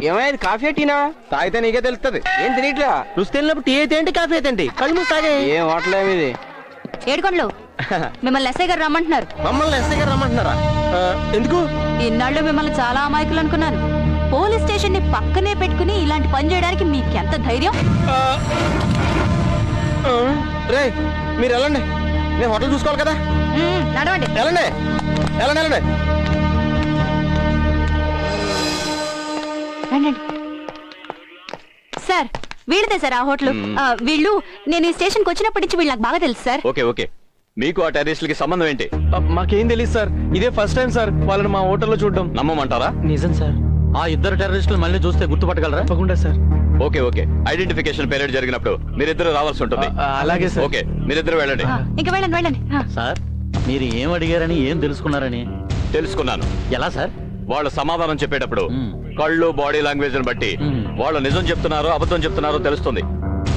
ఏమైంది? కాఫీ టీనా? తాగితే నీకే తెలుస్తుంది. ఏం తినట్లా? రుచి తెలినప్పుడు టీ అయితే ఏంటి, కాఫీ అయితే ఏంటి? కళ్ళు మూసి తాగే. ఏం హోటల్ ఇది? ఏడుకొండలు మిమ్మల్ని ఎస్ఐ గారు రమ్మంటున్నారు. మమ్మల్ని ఎస్ఐ గారు రమ్మంటున్నారా? ఎందుకు? ఇన్నాళ్ళు మిమ్మల్ని చాలా అమాయకులు అనుకున్నాను. పోలీస్ స్టేషన్ ని పక్కనే పెట్టుకుని ఇలాంటి పని చేయడానికి మీకెంత ధైర్యం? రే మీరు వెళ్ళండి, నేను హోటల్ చూసుకోవాలి కదా. నడవండి. వెళ్ళండి వెళ్ళండి వెళ్ళండి. రండి సార్. వీళ్ళదే సార్ ఆ హోటల్. వీళ్ళు నేను ఈ స్టేషన్ కి వచ్చినప్పటి నుంచి వీళ్ళు నాకు బాగా తెలుసు సార్. ఓకే ఓకే, మీకు ఆ టెర్రరిస్టులకి సంబంధం ఏంటి? మాకేం తెలియదు సార్, ఇదే ఫస్ట్ టైం సార్ వాళ్ళని మా హోటల్లో చూడడం. నమ్మమంటారా? నిజం సార్. ఆ ఇద్దరు టెర్రరిస్టులు మళ్ళీ చూస్తే గుర్తుపట్టగలరా? తప్పకుండా sir. Okay okay, identification period జరిగినప్పుడు మీరిద్దరు రావాల్సి ఉంటుంది. అలాగే సార్. ఓకే, మీరిద్దరు వెళ్ళండి. ఇంకా వెళ్ళండి వెళ్ళండి. సార్ మీరు ఏం అడిగారని, ఏం తెలుసుకున్నారని? తెలుసుకున్నాను. ఎలా సార్? వాళ్ళ సమాధానం చెప్పేటప్పుడు కళ్ళు, బాడీ లాంగ్వేజ్ బట్టి వాళ్ళు నిజం చెప్తున్నారో అబద్ధం చెప్తున్నారో తెలుస్తుంది.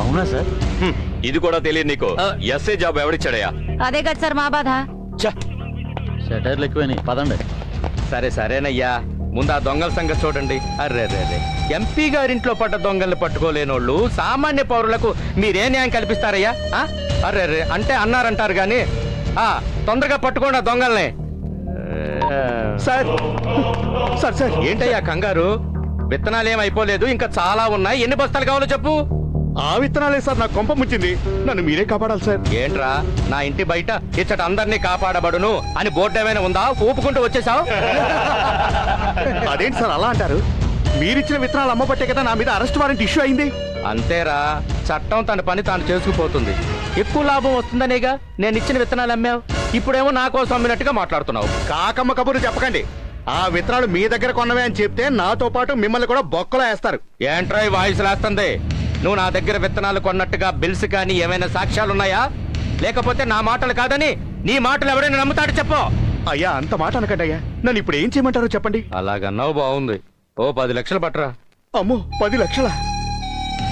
అవునా సార్? ఇది కూడా తెలియదు నీకు. ఎస్ఐ జాబ్ ఎవడిచ్చాడయ్యా? అదే కదా సార్ మా బాధ. సెటైర్లు ఎక్కువని పదండి. సరే సరేనయ్యా, ముందు ఆ దొంగల సంగతి చూడండి. అర్రే ఎంపీ గారింట్లో పడ్డ దొంగల్ని పట్టుకోలేనోళ్ళు సామాన్య పౌరులకు మీరే న్యాయం కల్పిస్తారయ్యా? అర్రే అంటే అన్నారంటారు గాని తొందరగా పట్టుకోండి ఆ దొంగల్ని. సార్ సార్ సార్ ఏంటయ్యా కంగారు? విత్తనాలు ఏం అయిపోలేదు, ఇంకా చాలా ఉన్నాయి. ఎన్ని బస్తాలు కావాలో చెప్పు. ఆ విత్తనాలే సార్ నాకు కొంప ముంచింది, నన్ను మీరే కాపాడాలి సార్. ఏంట్రా, నా ఇంటి బయట ఇచ్చట అందరినీ కాపాడబడును అని బోర్డు ఏమైనా ఉందా? ఊపుకుంటూ వచ్చేసావు. అదేంటి సార్ అలా అంటారు? మీరిచ్చిన విత్తనాలు అమ్మబట్టే కదా నా మీద అరెస్ట్ వారెంట్ ఇష్యూ అయింది. అంతేరా, చట్టం తన పని తాను చేసుకుపోతుంది. ఎక్కువ లాభం వస్తుందనేగా నేను ఇచ్చిన విత్తనాలు అమ్మావు. ఇప్పుడేమో నా కోసం అమ్మినట్టుగా మాట్లాడుతున్నావు. కాకమ్మ కబుర్లు చెప్పకండి. ఆ విత్తనాలు మీ దగ్గర కొన్నవే అని చెప్తే నాతో పాటు మిమ్మల్ని కూడా బొక్కలో వేస్తారు. ఏంట్రా ఈ వాయిస్ లేస్తుంది? నువ్వు నా దగ్గర విత్తనాలు కొన్నట్టుగా బిల్స్ కానీ ఏమైనా సాక్ష్యాలున్నాయా? లేకపోతే నా మాటలు కాదని నీ మాటలు ఎవరైనా నమ్ముతాడు చెప్పు. అయ్యా అంత మాట అనకండి అయ్యా, నన్ను ఇప్పుడు ఏం చేయమంటారో చెప్పండి. అలాగన్నావు బాగుంది. ఓ 10 లక్షలు పట్టరా. అమ్మో 10 లక్షలా?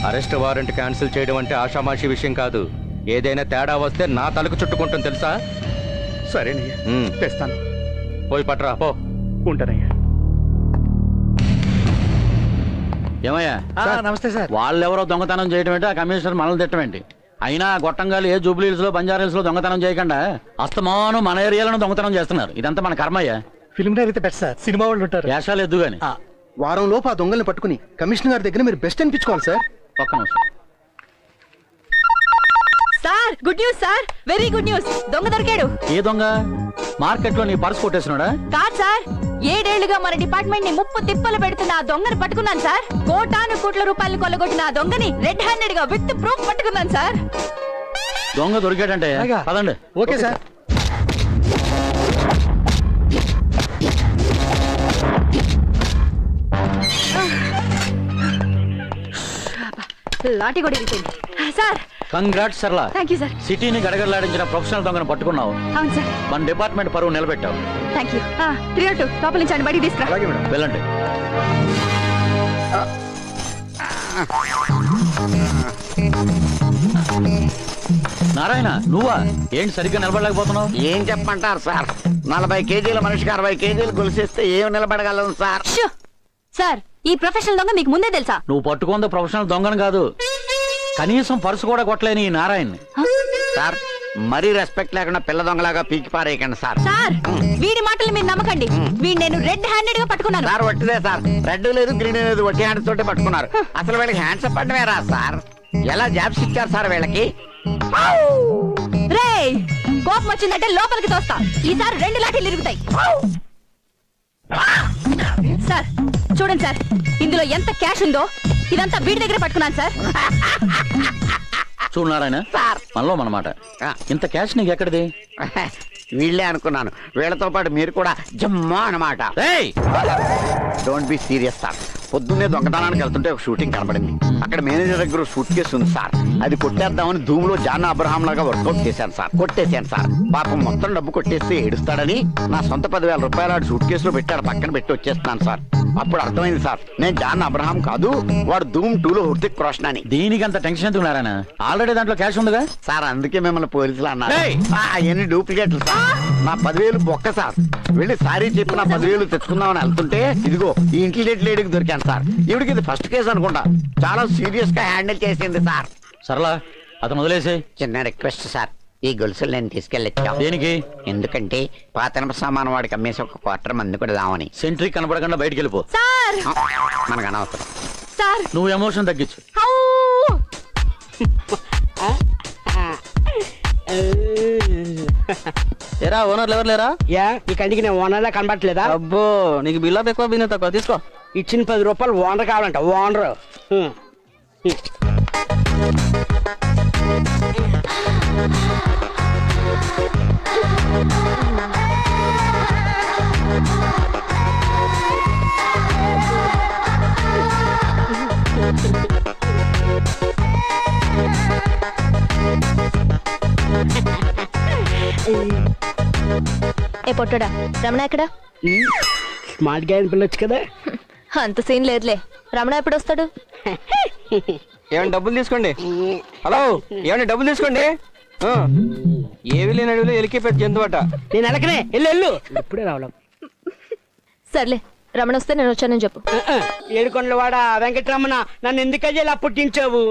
అరెస్ట్ వారెంట్ క్యాన్సిల్ చేయడం అంటే ఆషామాషి విషయం కాదు. ఏదైనా తేడా వస్తే నా తలకు చుట్టుకుంటుంది తెలుసా? సరేనయ్యా, తెస్తాను. పోయి పట్టరా పో. ఉంటానయ్యా. ఏమయ్యా? నమస్తే సార్. వాళ్ళెవరో దొంగతనం చేయడం ఏంటి, ఆ కమిషనర్ మనల్ని తిట్టమేంటి? అయినా గొట్టంగాలు ఏ జూబ్లీ హిల్స్ లో, బంజారా హిల్స్ లో దొంగతనం చేయకుండా అస్తమానం మన ఏరియాలను దొంగతనం చేస్తున్నారు. ఇదంతా మన కర్మయ్యా. ఫిల్మ్ డైరెక్ట్ అయితే బెస్ట్ సార్, సినిమా వాళ్ళు ఉంటారు. వేషాలు ఎద్దు గాని. వారం లోపు ఆ దొంగల్ని పట్టుకుని కమిషనర్ గారి దగ్గర మీరు బెస్ట్ అనిపించుకోవాలి సార్. పక్క నిమిషం. Sir good news sir, very good news. దొంగ దొరికాడు. ఏ దొంగ? మార్కెట్ లో నీ పర్స్ కొట్టేసినాడా? కాదు సార్, 7 ఏళ్లుగా మన డిపార్ట్మెంట్ ని ముప్పు తిప్పలు పెడుతున్న ఆ దొంగని పట్టుకున్నాను సార్. కోటాను కోట్ల రూపాయలు కొల్లగొట్టిన ఆ దొంగని రెడ్ హ్యాండెడ్ గా విత్ ప్రూఫ్ పట్టుకున్నాను సార్. దొంగ దొరికాడంటే పదండి. Okay sir. లాఠీ కూడా ఇరిపోయింది సార్. కంగ్రాట్స్ సర్లా. Thank you sir. సిటీని గడగడలాడించిన ప్రొఫెషనల్ దొంగను పట్టుకున్నావు. అవును సార్. మన డిపార్ట్మెంట్ పరువు నిలబెట్టావు. Thank you. 302 లోపల నుంచి బయటికి తీసుకురా. అలాగే మేడం. వెళ్ళండి. నారాయణ నువ్వా? ఏంటి సరిగ్గా నిలబడలేకపోతున్నావు? ఏం చెప్పమంటారు సార్, 40 కేజీల మనిషికి 60 కేజీలు గొలిసేస్తే ఏం నిలబడగలను సార్? సార్ ఈ ప్రొఫెషనల్ దొంగ మీకు ముందే తెలుసా? నువ్వు పట్టుకుంది ప్రొఫెషనల్ దొంగను కాదు, కనీసం పర్సు కూడా కొట్టలేని ఈ నారాయణ్. సార్ మరీ రెస్పెక్ట్ లేకుండా పిల్ల దొంగలాగా పీకి పారేయకండి సార్. సార్ వీడి మాటలు మీరు నమ్మకండి. వీడు నేను రెడ్ హ్యాండెడ్ గా పట్టుకున్నాను. సార్ వట్టిదే సార్, రెడ్ లేదు గ్రీన్ లేదు, వట్టి హ్యాండ్స్ తోటి పట్టుకున్నారు. అసలు వీళ్ళకి హ్యాండ్స్ పడమే రా సార్. ఎలా జాబ్స్ ఇచ్చారు సార్ వీళ్ళకి? రేయ్ కోపం వచ్చిందంటే లోపలికి తోస్తా. ఈసారి 2 లాఠీలు ఇరుగుతాయి. సార్ చూడండి సార్, ఇందులో ఎంత క్యాష్ ఉందో ఇదంతా వీడి దగ్గర పట్టుకున్నాను సార్. చూడు నారాయణ, మనలో మనమాట. ఇంత క్యాష్ నీకు ఎక్కడిది? వీళ్ళే అనుకున్నాను, వీళ్ళతో పాటు మీరు కూడా జమ్మా అన్నమాట. Don't be serious sir. పొద్దున్నే దొంగతనానికి వెళ్తుంటే ఒక షూటింగ్ కనబడింది. అక్కడ మేనేజర్ దగ్గర సూట్ కేసు ఉంది సార్. అది కొట్టేద్దామని ధూమ్లో జాన్ అబ్రహాం లాగా వర్కౌట్ చేశాను సార్. కొట్టేశాను సార్. పాపం మొత్తం డబ్బు కొట్టేస్తే ఏడుస్తాడని నా సొంత 10,000 రూపాయలు సూట్ కేసులో పెట్టాడు. పక్కన పెట్టి వచ్చేస్తున్నాను సార్. అప్పుడు అర్థమైంది సార్, నేను జాన్ అబ్రహాం కాదు, వాడు ధూమ్ 2లో హృతిక్ రోషన్ అని. దీనికి అంత టెన్షన్ ఎందుకు నారాయణ? ఆల్రెడీ దాంట్లో క్యాష్ ఉందిగా. సార్ అందుకే మిమ్మల్ని పోలీసులు అన్నారు. ఏయ్! అవన్నీ డూప్లికేట్లు సార్. నా 10,000 బొక్క సార్. వెళ్ళి సారీ చెప్పి నా 10,000 తెచ్చుకుందామని వెళ్తుంటే ఇదిగో ఈ ఇంటెలిజెంట్ లేడీకి దొరికాను సార్. ఈవిడికి ఇది ఫస్ట్ కేసు అనుకుంటా, చాలా సీరియస్ గా హ్యాండిల్ చేసింది సార్. సరళా అతను వదిలేసే. చిన్న రిక్వెస్ట్ సార్, ఈ గొలుసులు నేను తీసుకెళ్ళొచ్చా? దేనికి? ఎందుకంటే పాతనప సామాను వాడికి అమ్మేసి ఒక క్వార్టర్ మంది కూడా దామని. సెంట్రీ కనపడకుండా బయటికి వెళ్ళిపో. సార్ మనకు అనవసరం. సార్ నువ్వు ఎమోషన్ తగ్గించు. ఔ! ఏరా ఓనర్లు ఎవరు లేరా? యా ఈ కంటికి నేను ఓనర్లా కనబడట్లేదా? అబ్బో నీకు బిల్లా ఎక్కువ బిజినెస్ తక్కువ. తీసుకో. ఇచ్చిన 10 రూపాయలు ఓనర్ కావాలంట. ఓనర్ ఏ పొట్టడా రమణ ఎక్కడా? స్మార్ట్ గా పిల్లొచ్చు కదా. అంత సీన్ లేదులే. రమణ ఎప్పుడు వస్తాడు? ఏమైనా డబ్బులు తీసుకోండి. హలో ఏమైనా డబ్బులు తీసుకోండి. ఏవి లేని అడవిలో ఎలికే పెద్ద జంతువట. నేను ఎలకనే వెళ్ళు. ఇప్పుడే రావడం. సర్లే రమణ వస్తే నేను వచ్చానని చెప్పు. ఏడుకొండల వాడ వెంకటరమణ, నన్ను ఎందుకని ఇలా పుట్టించావు?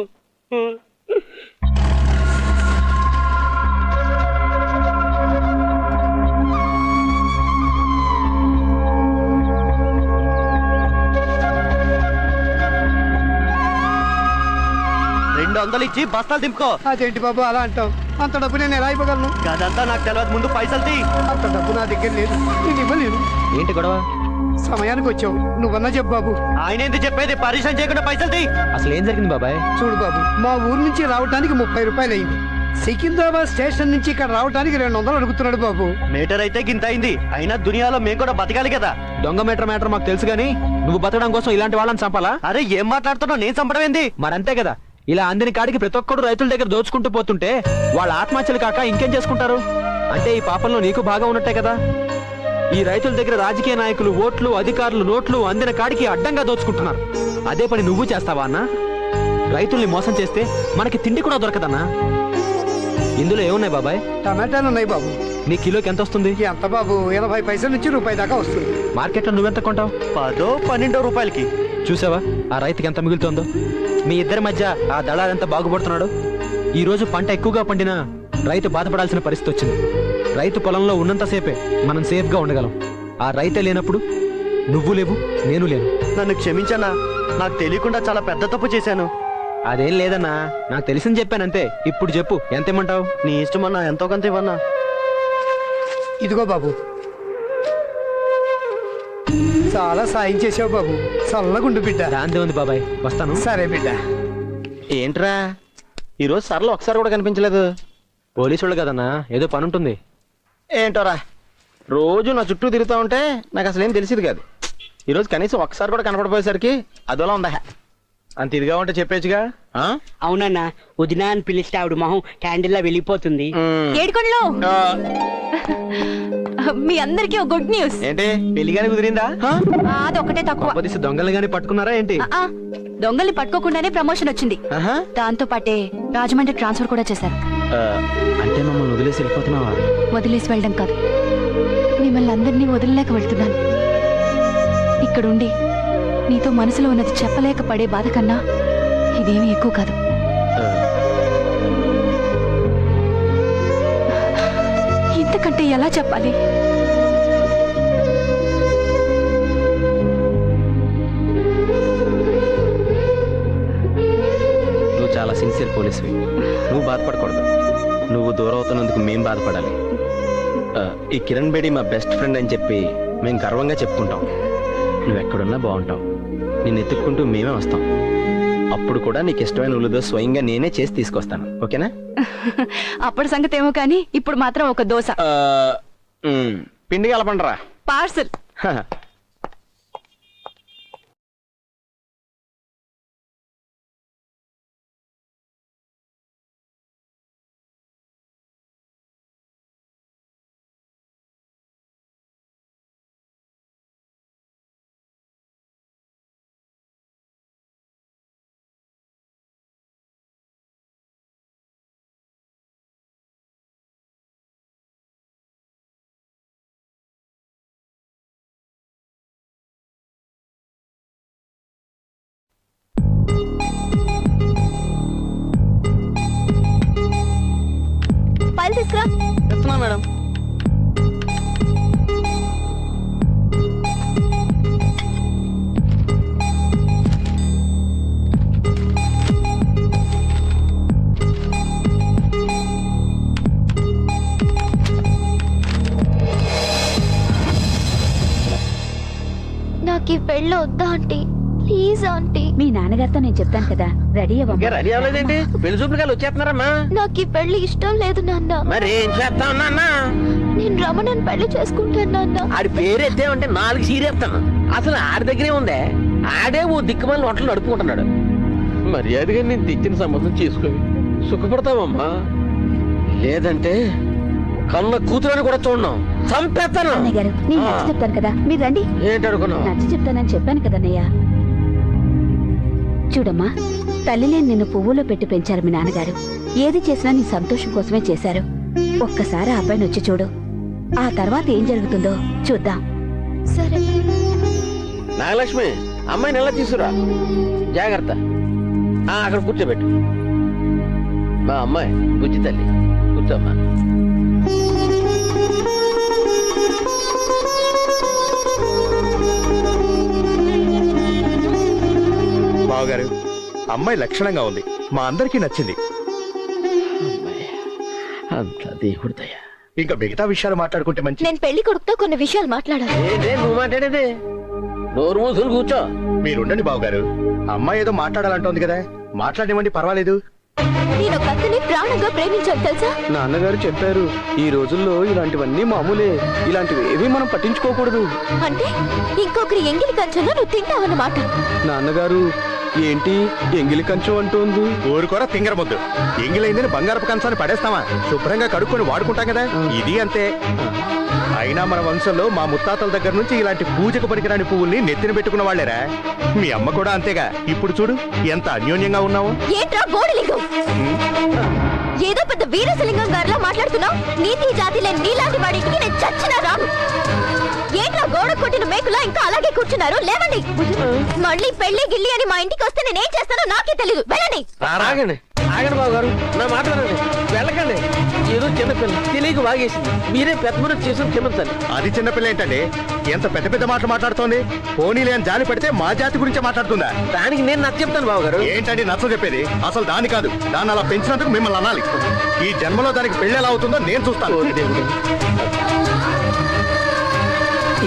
ఇచ్చి బస్తాలు దింపుకో. అదేంటి బాబు అలా అంటావు? అంత డబ్బు నేను ఎలా ఇవ్వగలను? అదంతా నాకు తెలియదు, ముందు పైసలు తీ. అంత డబ్బు నా దగ్గర లేదు, నేను ఇవ్వలేను. ఏంటి గొడవ? సమయానికి వచ్చావు, నువ్వన్నా చెప్పు బాబు. ఆయన ఎందుకు చెప్పేది? పరిశ్రమ చేయకుండా పైసలు తీ. అసలు ఏం జరిగింది బాబాయ్? చూడు బాబు, మా ఊరు నుంచి రావడానికి 30 రూపాయలు అయింది. సికింద్రాబాద్ స్టేషన్ నుంచి ఇక్కడ రావడానికి 200 అడుగుతున్నాడు బాబు. మీటర్ అయితే గింత అయింది. అయినా దునియాలో మేము కూడా బతకాలి కదా. దొంగ మ్యాటర్ మాకు తెలుసు కానీ నువ్వు బతకడం కోసం ఇలాంటి వాళ్ళని చంపాలా? అరే ఏం మాట్లాడుతున్నావు? నేను చంపడం ఏంది? మరంతే కదా. ఇలా అందిన కాడికి ప్రతి ఒక్కడు రైతుల దగ్గర దోచుకుంటూ పోతుంటే వాళ్ళ ఆత్మహత్యలు కాక ఇంకేం చేసుకుంటారు? అంటే ఈ పాపంలో నీకు బాగా ఉన్నట్టే కదా. ఈ రైతుల దగ్గర రాజకీయ నాయకులు ఓట్లు, అధికారులు నోట్లు అందిన కాడికి అడ్డంగా దోచుకుంటున్నారు. అదే పని నువ్వు చేస్తావా అన్నా? రైతుల్ని మోసం చేస్తే మనకి తిండి కూడా దొరకదన్నా. ఇందులో ఏమున్నాయి బాబాయ్? టమాటాలు ఉన్నాయి బాబు. నీ కిలోకి ఎంత వస్తుంది? ఎంత బాబు? 80 పైసల నుంచి రూపాయి దాకా వస్తుంది. మార్కెట్లో నువ్వెంత కొంటావు? 10-12 రూపాయలకి. చూసావా ఆ రైతుకి ఎంత మిగులుతుందో? మీ ఇద్దరి మధ్య ఆ దళాలు ఎంత బాగుపడుతున్నాడు. ఈ రోజు పంట ఎక్కువగా పండినా రైతు బాధపడాల్సిన పరిస్థితి వచ్చింది. రైతు పొలంలో ఉన్నంతసేపే మనం సేఫ్గా ఉండగలం. ఆ రైతే లేనప్పుడు నువ్వు లేవు, నేను లేను. నన్ను క్షమించన్నా, నాకు తెలియకుండా చాలా పెద్ద తప్పు చేశాను. అదేం లేదన్నా, నాకు తెలిసింది చెప్పానంతే. ఇప్పుడు చెప్పు, ఎంత ఇమ్మంటావు? నీ ఇష్టమన్నా, ఎంతో కొంత ఇవ్వన్నా. ఇదిగో బాబు, చాలా సాయం చేసావు బాబు. చల్లగుండు బిడ్డ. దాందే ఉంది బాబాయ్, వస్తాను. సరే బిడ్డ. ఏంట్రా ఈరోజు సర్లో ఒకసారి కూడా కనిపించలేదు? పోలీసు వాళ్ళు కదన్నా, ఏదో పని ఉంటుంది. ఏంటోరా, రోజు నా చుట్టూ తిరుగుతా ఉంటే నాకు అసలు ఏం తెలిసేది కాదు. ఈరోజు కనీసం ఒకసారి కూడా కనపడిపోయేసరికి అదోలా ఉందా. అంత ఇదిగా ఉంటే చెప్పేచ్చుగా. అవునన్నా, వదినా అని పిలిస్తే ఆవిడ మొహం క్యాండిల్ లా వెళ్ళిపోతుంది. ఏడుకొండలు మీ అందరికీ ఒక గుడ్ న్యూస్. ఏంటి, పెళ్లిగానే కుదిరిందా? అదొకటే తక్కువ. దొంగలు గాని పట్టుకున్నారా ఏంటి? దొంగల్ని పట్టుకోకుండానే ప్రమోషన్ వచ్చింది. దాంతో పాటే రాజమండ్రి ట్రాన్స్ఫర్ కూడా చేశారు. అంటే మమ్మల్ని వదిలేసి వెళ్ళిపోతున్నావా? వదిలేసి వెళ్ళడం కాదు, మిమ్మల్ని అందరినీ వదిలేక వెళ్తున్నాను. ఇక్కడుండి నీతో మనసులో ఉన్నది చెప్పలేక పడే బాధ కన్నా ఇదేమీ ఎక్కువ కాదు. ఇంతకంటే ఎలా చెప్పాలి? నువ్వు చాలా సిన్సియర్ పోలీసువి. నువ్వు బాధపడకూడదు. నువ్వు దూరం అవుతున్నందుకు మేం బాధపడాలి. ఈ కిరణ్ బేడి మా బెస్ట్ ఫ్రెండ్ అని చెప్పి మేము గర్వంగా చెప్పుకుంటాం. నువ్వు ఎక్కడున్నా బాగుంటావు. నిన్ను ఎత్తుక్కుంటూ మేమే వస్తాం. అప్పుడు కూడా నీకు ఇష్టమైన ఉల్లిదో స్వయంగా నేనే చేసి తీసుకొస్తాను. ఓకేనా? అప్పుడు సంగతి ఏమో కానీ ఇప్పుడు మాత్రం ఒక దోశ పిండి కలపండిరా. పార్సల్. వస్తున్నా మేడం. నాకు ఈ పెళ్ళి వద్దా ఆంటీ, ప్లీజ్ ఆంటీ. మీ నాన్నగారితో నేను చెప్తాను కదా, రెడీ ఇంకా అవ్వమ్మా. రెడీ అవ్వలేదేంటి? పెళ్లి చూపులు వచ్చేస్తున్నారమ్మా. నాకు ఈ పెళ్లి ఇష్టం లేదు నాన్న. మరి ఏం చేస్తా ఉన్నా? నేను రమణని పెళ్లి చేసుకుంటాను నాన్న. ఆడి పేరు ఎత్తేమంటే 4 సీరేస్తాను. అసలు ఆడి దగ్గరే ఉందే. ఆడే ఓ దిక్కుమాలి వంటలు నడుపుకుంటున్నాడు. మర్యాదగా నేను తెచ్చిన సంబంధం చేసుకోవి, సుఖపడతావమ్మా. లేదంటే కన్న కూతురని కూడా చూడను, చంపేస్తాను. అన్నయ్య గారు, నేను నచ్చ చెప్తాను కదా, మీరు రండి. ఏంటి అనుకున్నావు? నచ్చ చెప్తానని చెప్పాను కదన్నయ్య. చూడమ్మా, తల్లి లేని నిన్ను పువ్వులో పెట్టి పెంచారు మీ నాన్నగారు. ఏది చేసినా నీ సంతోషం కోసమే చేశారు. ఒక్కసారి ఆ అబ్బాయిని వచ్చి చూడు, ఆ తర్వాత ఏం జరుగుతుందో చూద్దాం. సరే. నాగలక్ష్మి, అమ్మాయిని ఎలా తీసుకురా, జాగ్రత్త. అక్కడ కూర్చోబెట్టు. మా అమ్మాయి బుజ్జి తల్లి, కూర్చోమ్మా. బావగారు, అమ్మాయి లక్షణంగా ఉంది, మా అందరికీ నచ్చింది. అంత దేవుడిదయ్యా. ఇంకా మిగతా విషయాలు మాట్లాడుకుంటే మంచి. నేను పెళ్లి కొడుకుతో కొన్ని విషయాలు మాట్లాడాలి. ఏంటే నువ్వు మాట్లాడేది? నోరు మూసుకుని కూర్చో. మీరుండండి బావగారు, అమ్మాయి ఏదో మాట్లాడాలంటోంది కదా, మాట్లాడనివ్వండి, పర్వాలేదు. నేను ఒక అతన్ని ప్రాణంగా ప్రేమించాను తెలుసా. నాన్నగారు చెప్పారు, ఈ రోజుల్లో ఇలాంటివన్నీ మామూలే, ఇలాంటివి ఏవి మనం పట్టించుకోకూడదు. అంటే ఇంకొకరి ఎంగిలి కంచెలో నువ్వు తింటావన్నమాట. నాన్నగారు ఏంటి ఎంగిలి కంచం అంటోంది? ఊరుకోరా తింగర ముద్దు. ఎంగిలైందని బంగారపు కంచాన్ని పడేస్తామా? శుభ్రంగా కడుక్కొని వాడుకుంటాం కదా, ఇది అంతే. అయినా మన వంశంలో మా ముత్తాతల దగ్గర నుంచి ఇలాంటి పూజకు పనికిరాని పువ్వుల్ని నెత్తిన పెట్టుకున్న వాళ్ళేరా. మీ అమ్మ కూడా అంతేగా. ఇప్పుడు చూడు ఎంత అన్యోన్యంగా ఉన్నావు. ఏంట్రా బోడిలింగం, ఏదో పెద్ద వీరసలింగం గారిలా మాట్లాడుతున్నావు. నీతి జాతి లేని నీలాంటి వాడికి నేను చచ్చినా రాను. ఏంట్రా గోడ కొట్టిన మేకులా ఇంకా అలాగే కూర్చున్నారు? లేవండి. మళ్ళీ పెళ్లి గిల్లి అని మా ఇంటికి వస్తే నేనేం చేస్తానో నాకే తెలీదు. వెళ్ళండి. ఆగండి, ఆగండి బాబు గారు, నా మాట్లాడండి. వెళ్ళకండి. ఏదో చిన్నపిల్ల తెలియక వాగేసింది. మీరే పెద్ద మీద చేసిన క్షమించాలి. అది చిన్నపిల్ల ఏంటండి, ఎంత పెద్ద పెద్ద మాటలు మాట్లాడుతోంది. పోనీలే అని జాలి పెడితే మా జాతి గురించే మాట్లాడుతుందా? దానికి నేను నచ్చ చెప్తాను బాబు గారు. ఏంటండి నచ్చ చెప్పేది? అసలు దాని కాదు, దాన్ని అలా పెంచినందుకు మిమ్మల్ని అనాలి. ఈ జన్మలో దానికి పెళ్లి ఎలా అవుతుందో నేను చూస్తాను.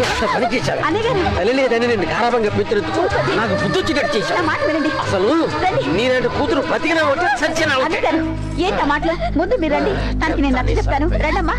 ఎంత పని చేశారు? అన్నయ్య గారు, తల్లి లేదని నేను గారాబంగా పెంచినందుకు నాకు బుద్ధి వచ్చినట్టు నా చేశాను. మాట వినండి. అసలు నేనంటే కూతురు బతికినా ఒకటి, చచ్చినా అన్నయ్య ఒకటి. గారు, ఏంటా మాటలు? ముందు మీరు రండి, తనకి నేను నచ్చ చెప్తాను. రండమ్మా.